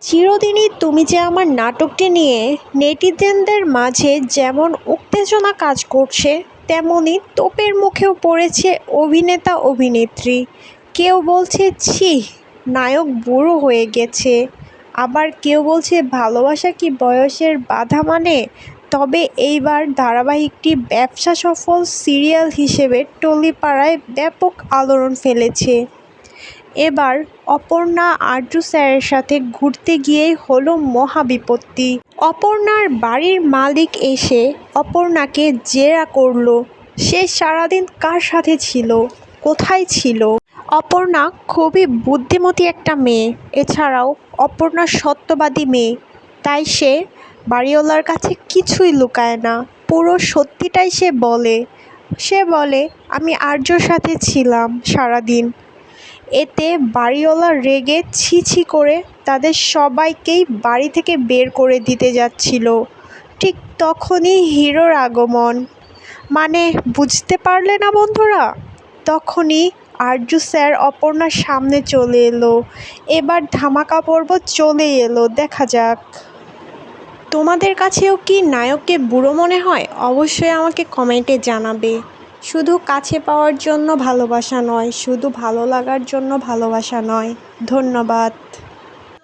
চিরদিনই তুমি যে আমার নাটকটি নিয়ে নেটিজেনদের মাঝে যেমন উত্তেজনা কাজ করছে, তেমনি তোপের মুখেও পড়েছে অভিনেতা অভিনেত্রী। কেউ বলছে ছি, নায়ক বুড়ো হয়ে গেছে, আবার কেউ বলছে ভালোবাসা কি বয়সের বাধা মানে। তবে এইবার ধারাবাহিকটি ব্যবসা সফল সিরিয়াল হিসেবে টলিপাড়ায় ব্যাপক আলোড়ন ফেলেছে। এবার অপর্ণা আরজু স্যারের সাথে ঘুরতে গিয়েই হলো মহাবিপত্তি। অপর্ণার বাড়ির মালিক এসে অপর্ণাকে জেরা করলো, সে সারাদিন কার সাথে ছিল, কোথায় ছিল। অপর্ণা খুবই বুদ্ধিমতী একটা মেয়ে, এছাড়াও অপর্ণা সত্যবাদী মেয়ে, তাই সে বাড়িওয়ালার কাছে কিছুই লুকায় না, পুরো সত্যিটাই সে বলে আমি আরজুর সাথে ছিলাম সারাদিন। এতে বাড়িওয়ালা রেগে ছি ছি করে তাদের সবাইকেই বাড়ি থেকে বের করে দিতে যাচ্ছিল। ঠিক তখনই হিরোর আগমন। মানে বুঝতে পারলে না বন্ধুরা? তখনই আরজু স্যার অপর্ণার সামনে চলে এলো। এবার ধামাকা পর্ব চলেই এলো, দেখা যাক। তোমাদের কাছেও কি নায়ককে বুড়ো মনে হয়? অবশ্যই আমাকে কমেন্টে জানাবে। শুধু কাছে পাওয়ার জন্য ভালোবাসা নয়, শুধু ভালো লাগার জন্য ভালোবাসা নয়। ধন্যবাদ।